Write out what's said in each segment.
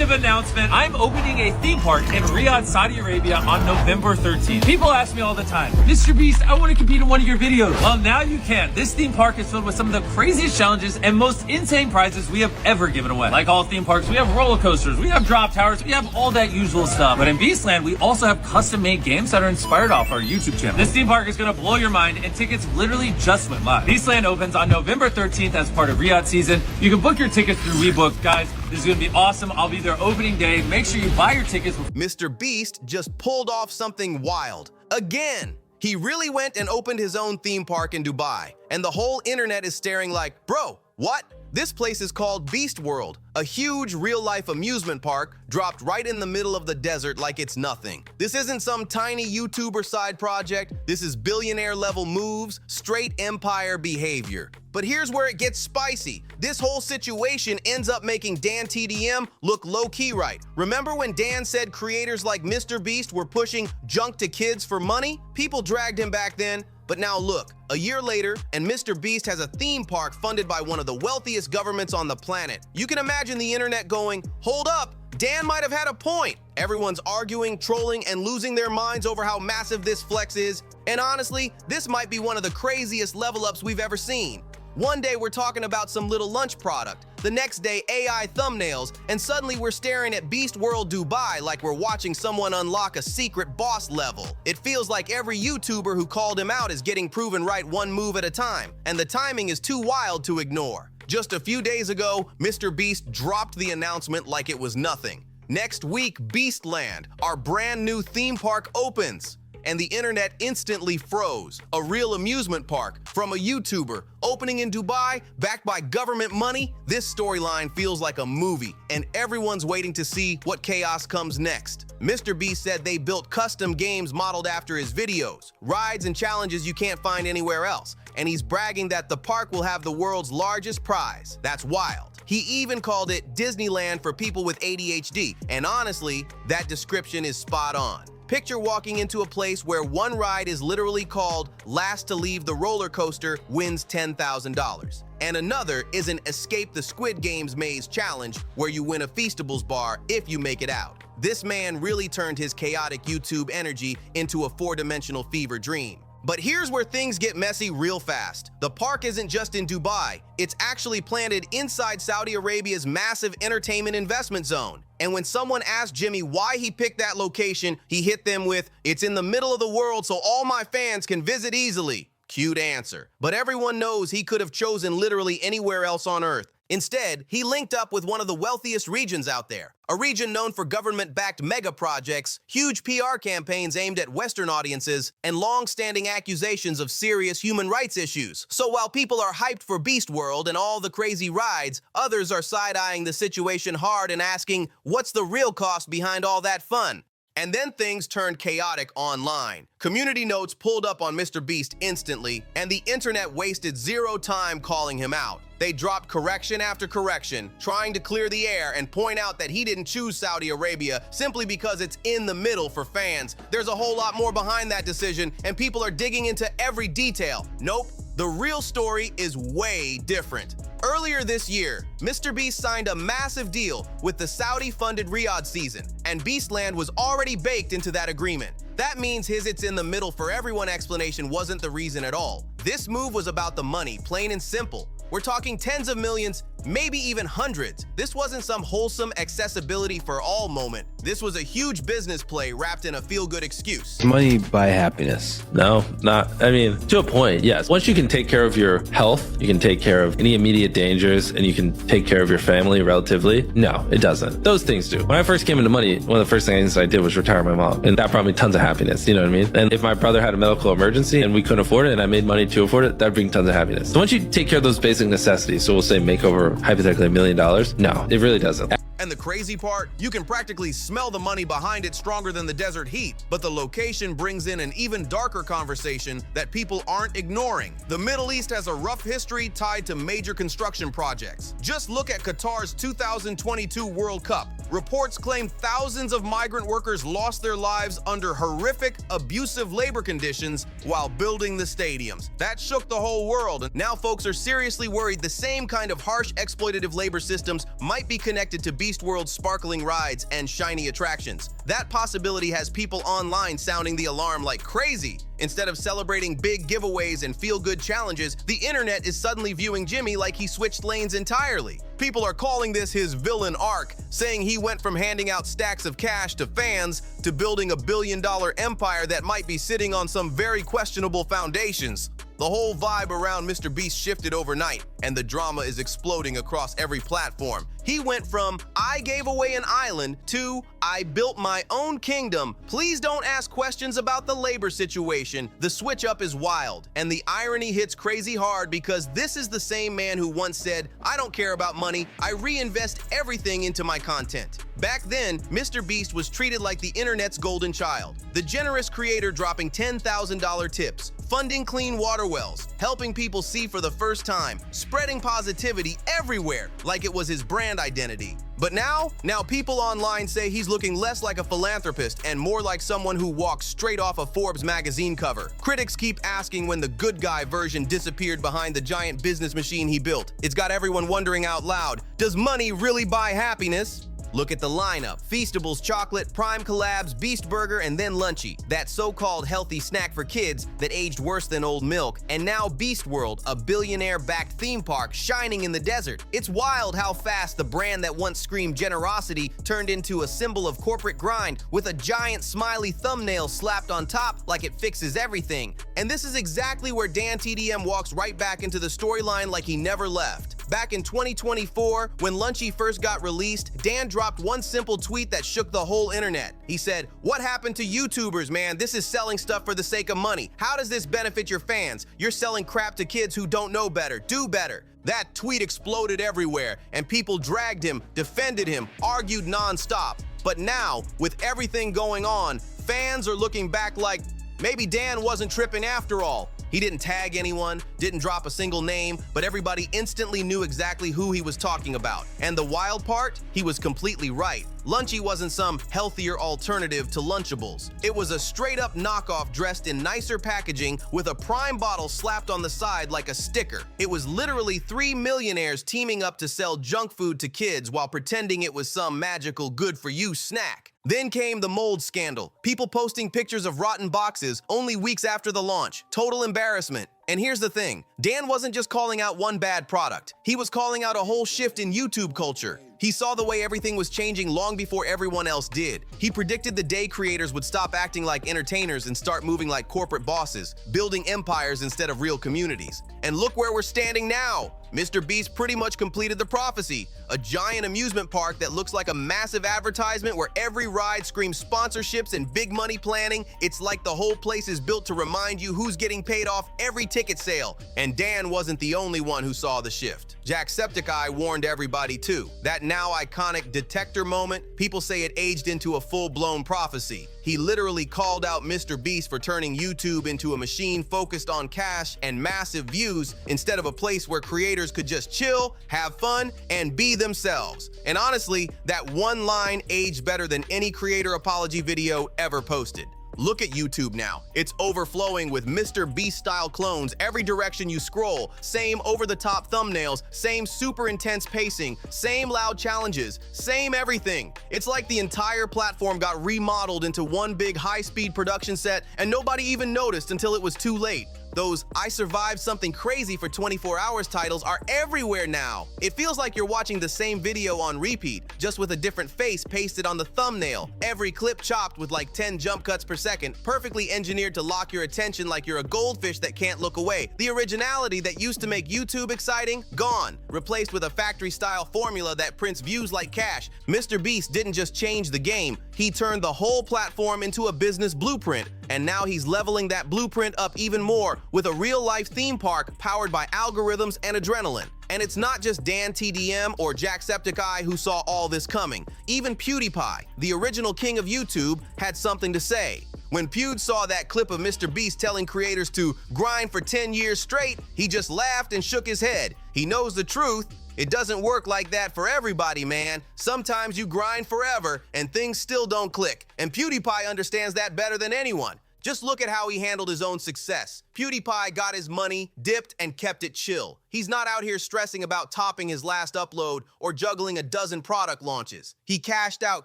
massive announcement. I'm opening a theme park in Riyadh, Saudi Arabia on November 13th. People ask me all the time, Mr. Beast, I want to compete in one of your videos. Well, now you can. This theme park is filled with some of the craziest challenges and most insane prizes we have ever given away. Like all theme parks, we have roller coasters, we have drop towers, we have all that usual stuff. But in Beastland, we also have custom-made games that are inspired off our YouTube channel. This theme park is going to blow your mind, and tickets literally just went live. Beastland opens on November 13th as part of Riyadh season. You can book your tickets through WeBook. Guys, this is going to be awesome. I'll be there opening day. Make sure you buy your tickets. Mr. Beast just pulled off something wild. Again, he really went and opened his own theme park in Dubai, and the whole internet is staring like, bro, what? This place is called Beastworld, a huge real-life amusement park dropped right in the middle of the desert like it's nothing. This isn't some tiny YouTuber side project. This is billionaire-level moves, straight empire behavior. But here's where it gets spicy. This whole situation ends up making DanTDM look low-key right. Remember when Dan said creators like MrBeast were pushing junk to kids for money? People dragged him back then. But now look, a year later, and MrBeast has a theme park funded by one of the wealthiest governments on the planet. You can imagine the internet going, hold up, Dan might have had a point. Everyone's arguing, trolling, and losing their minds over how massive this flex is. And honestly, this might be one of the craziest level ups we've ever seen. One day we're talking about some little lunch product, the next day AI thumbnails, and suddenly we're staring at Beastworld Dubai like we're watching someone unlock a secret boss level. It feels like every YouTuber who called him out is getting proven right one move at a time, and the timing is too wild to ignore. Just a few days ago, MrBeast dropped the announcement like it was nothing. Next week, Beastland, our brand new theme park, opens. And the internet instantly froze. A real amusement park from a YouTuber opening in Dubai, backed by government money. This storyline feels like a movie, and everyone's waiting to see what chaos comes next. MrBeast said they built custom games modeled after his videos, rides and challenges you can't find anywhere else. And he's bragging that the park will have the world's largest prize. That's wild. He even called it Disneyland for people with ADHD, and honestly, that description is spot on. Picture walking into a place where one ride is literally called Last to Leave the Roller Coaster wins $10,000. And another is an Escape the Squid Games maze challenge where you win a Feastables bar if you make it out. This man really turned his chaotic YouTube energy into a four-dimensional fever dream. But here's where things get messy real fast. The park isn't just in Dubai, it's actually planted inside Saudi Arabia's massive entertainment investment zone. And when someone asked Jimmy why he picked that location, he hit them with, "It's in the middle of the world so all my fans can visit easily." Cute answer. But everyone knows he could have chosen literally anywhere else on Earth. Instead, he linked up with one of the wealthiest regions out there, a region known for government-backed mega projects, huge PR campaigns aimed at Western audiences, and long-standing accusations of serious human rights issues. So while people are hyped for Beastworld and all the crazy rides, others are side-eyeing the situation hard and asking, what's the real cost behind all that fun? And then things turned chaotic online. Community notes pulled up on MrBeast instantly, and the internet wasted zero time calling him out. They dropped correction after correction, trying to clear the air and point out that he didn't choose Saudi Arabia simply because it's in the middle for fans. There's a whole lot more behind that decision, and people are digging into every detail. Nope, the real story is way different. Earlier this year, MrBeast signed a massive deal with the Saudi-funded Riyadh season, and Beastland was already baked into that agreement. That means his "it's in the middle for everyone" explanation wasn't the reason at all. This move was about the money, plain and simple. We're talking tens of millions, maybe even hundreds. This wasn't some wholesome accessibility for all moment. This was a huge business play wrapped in a feel-good excuse. Money buy happiness? No, not. I mean, to a point, yes. Once you can take care of your health, you can take care of any immediate dangers, and you can take care of your family relatively. No, it doesn't. Those things do. When I first came into money, one of the first things I did was retire my mom, and that brought me tons of happiness. You know what I mean? And if my brother had a medical emergency and we couldn't afford it, and I made money to afford it, that'd bring tons of happiness. So once you take care of those basic necessities, so we'll say make over hypothetically $1 million, no, it really doesn't. And the crazy part, you can practically smell the money behind it stronger than the desert heat. But the location brings in an even darker conversation that people aren't ignoring. The Middle East has a rough history tied to major construction projects. Just look at Qatar's 2022 World Cup. Reports claim thousands of migrant workers lost their lives under horrific, abusive labor conditions while building the stadiums. That shook the whole world, and now folks are seriously worried the same kind of harsh exploitative labor systems might be connected to Beastworld Beastworld's sparkling rides and shiny attractions. That possibility has people online sounding the alarm like crazy. Instead of celebrating big giveaways and feel-good challenges, the internet is suddenly viewing Jimmy like he switched lanes entirely. People are calling this his villain arc, saying he went from handing out stacks of cash to fans to building a billion-dollar empire that might be sitting on some very questionable foundations. The whole vibe around MrBeast shifted overnight, and the drama is exploding across every platform. He went from, I gave away an island, to, I built my own kingdom. Please don't ask questions about the labor situation. The switch up is wild, and the irony hits crazy hard because this is the same man who once said, I don't care about money, I reinvest everything into my content. Back then, MrBeast was treated like the internet's golden child, the generous creator dropping $10,000 tips, funding clean water wells, helping people see for the first time, spreading positivity everywhere like it was his brand identity. But now people online say he's looking less like a philanthropist and more like someone who walks straight off a Forbes magazine cover. Critics keep asking when the good guy version disappeared behind the giant business machine he built. It's got everyone wondering out loud, does money really buy happiness? Look at the lineup. Feastables chocolate, Prime collabs, Beast Burger, and then Lunchy, that so-called healthy snack for kids that aged worse than old milk. And now Beastworld, a billionaire-backed theme park shining in the desert. It's wild how fast the brand that once screamed generosity turned into a symbol of corporate grind with a giant smiley thumbnail slapped on top like it fixes everything. And this is exactly where DanTDM walks right back into the storyline like he never left. Back in 2024, when Lunchy first got released, Dan dropped one simple tweet that shook the whole internet. He said, "What happened to YouTubers, man? This is selling stuff for the sake of money. How does this benefit your fans? You're selling crap to kids who don't know better. Do better." That tweet exploded everywhere, and people dragged him, defended him, argued nonstop. But now, with everything going on, fans are looking back like, maybe Dan wasn't tripping after all. He didn't tag anyone, didn't drop a single name, but everybody instantly knew exactly who he was talking about. And the wild part? He was completely right. Lunchy wasn't some healthier alternative to Lunchables. It was a straight-up knockoff dressed in nicer packaging with a Prime bottle slapped on the side like a sticker. It was literally 3 millionaires teaming up to sell junk food to kids while pretending it was some magical good-for-you snack. Then came the mold scandal. People posting pictures of rotten boxes only weeks after the launch. Total embarrassment. And here's the thing, Dan wasn't just calling out one bad product. He was calling out a whole shift in YouTube culture. He saw the way everything was changing long before everyone else did. He predicted the day creators would stop acting like entertainers and start moving like corporate bosses, building empires instead of real communities. And look where we're standing now. MrBeast pretty much completed the prophecy. A giant amusement park that looks like a massive advertisement where every ride screams sponsorships and big money planning. It's like the whole place is built to remind you who's getting paid off every ticket sale. And Dan wasn't the only one who saw the shift. Jacksepticeye warned everybody too. That now iconic detector moment, people say it aged into a full-blown prophecy. He literally called out MrBeast for turning YouTube into a machine focused on cash and massive views instead of a place where creators could just chill, have fun, and be themselves. And honestly, that one line aged better than any creator apology video ever posted. Look at YouTube now. It's overflowing with MrBeast-style clones every direction you scroll, same over-the-top thumbnails, same super intense pacing, same loud challenges, same everything. It's like the entire platform got remodeled into one big high-speed production set and nobody even noticed until it was too late. Those I survived something crazy for 24 hours titles are everywhere now. It feels like you're watching the same video on repeat, just with a different face pasted on the thumbnail. Every clip chopped with like 10 jump cuts per second, perfectly engineered to lock your attention like you're a goldfish that can't look away. The originality that used to make YouTube exciting, gone, replaced with a factory-style formula that prints views like cash. MrBeast didn't just change the game, he turned the whole platform into a business blueprint. And now he's leveling that blueprint up even more with a real-life theme park powered by algorithms and adrenaline. And it's not just DanTDM or Jacksepticeye who saw all this coming. Even PewDiePie, the original king of YouTube, had something to say. When Pewd saw that clip of MrBeast telling creators to grind for 10 years straight, he just laughed and shook his head. He knows the truth. It doesn't work like that for everybody, man. Sometimes you grind forever and things still don't click. And PewDiePie understands that better than anyone. Just look at how he handled his own success. PewDiePie got his money, dipped, and kept it chill. He's not out here stressing about topping his last upload or juggling a dozen product launches. He cashed out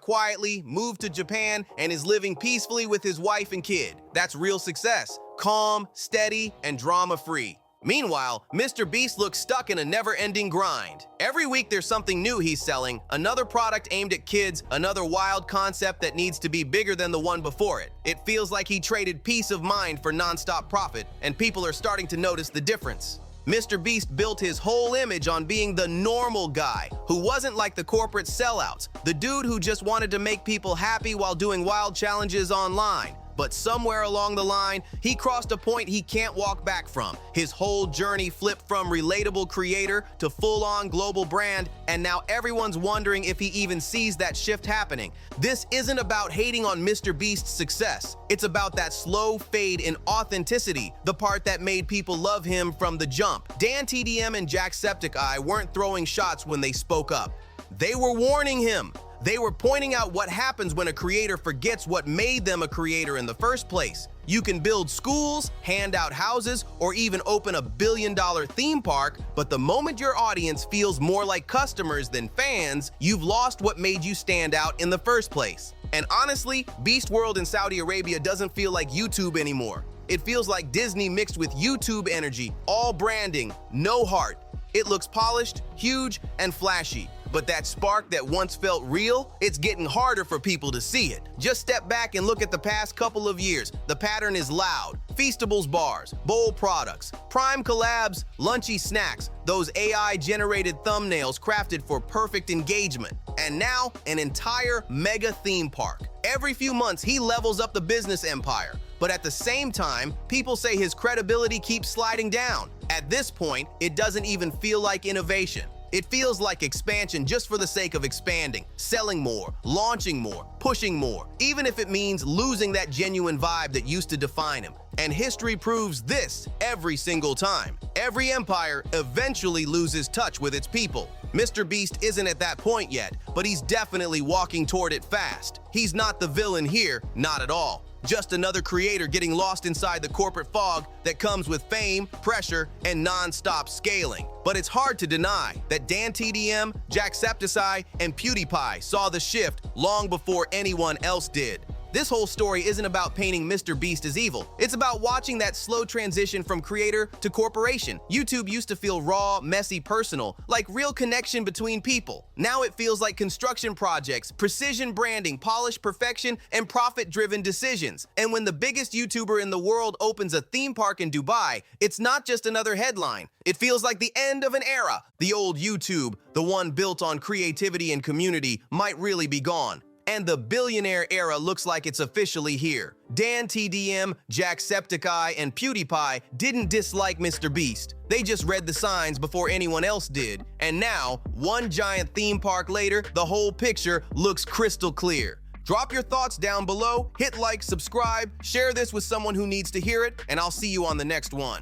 quietly, moved to Japan, and is living peacefully with his wife and kid. That's real success. Calm, steady, and drama-free. Meanwhile, MrBeast looks stuck in a never-ending grind. Every week there's something new he's selling, another product aimed at kids, another wild concept that needs to be bigger than the one before it. It feels like he traded peace of mind for non-stop profit, and people are starting to notice the difference. MrBeast built his whole image on being the normal guy who wasn't like the corporate sellouts, the dude who just wanted to make people happy while doing wild challenges online. But somewhere along the line, he crossed a point he can't walk back from. His whole journey flipped from relatable creator to full-on global brand, and now everyone's wondering if he even sees that shift happening. This isn't about hating on MrBeast's success. It's about that slow fade in authenticity, the part that made people love him from the jump. DanTDM and Jacksepticeye weren't throwing shots when they spoke up. They were warning him. They were pointing out what happens when a creator forgets what made them a creator in the first place. You can build schools, hand out houses, or even open a billion-dollar theme park, but the moment your audience feels more like customers than fans, you've lost what made you stand out in the first place. And honestly, Beastworld in Saudi Arabia doesn't feel like YouTube anymore. It feels like Disney mixed with YouTube energy, all branding, no heart. It looks polished, huge, and flashy. But that spark that once felt real, it's getting harder for people to see it. Just step back and look at the past couple of years. The pattern is loud. Feastables bars, bold products, prime collabs, lunchy snacks, those AI-generated thumbnails crafted for perfect engagement. And now, an entire mega theme park. Every few months, he levels up the business empire. But at the same time, people say his credibility keeps sliding down. At this point, it doesn't even feel like innovation. It feels like expansion just for the sake of expanding, selling more, launching more, pushing more, even if it means losing that genuine vibe that used to define him. And history proves this every single time. Every empire eventually loses touch with its people. MrBeast isn't at that point yet, but he's definitely walking toward it fast. He's not the villain here, not at all. Just another creator getting lost inside the corporate fog that comes with fame, pressure, and non-stop scaling. But it's hard to deny that DanTDM, Jacksepticeye, and PewDiePie saw the shift long before anyone else did. This whole story isn't about painting MrBeast as evil. It's about watching that slow transition from creator to corporation. YouTube used to feel raw, messy, personal, like real connection between people. Now it feels like construction projects, precision branding, polished perfection, and profit-driven decisions. And when the biggest YouTuber in the world opens a theme park in Dubai, it's not just another headline. It feels like the end of an era. The old YouTube, the one built on creativity and community, might really be gone. And the billionaire era looks like it's officially here. DanTDM, Jacksepticeye, and PewDiePie didn't dislike MrBeast. They just read the signs before anyone else did. And now, one giant theme park later, the whole picture looks crystal clear. Drop your thoughts down below, hit like, subscribe, share this with someone who needs to hear it, and I'll see you on the next one.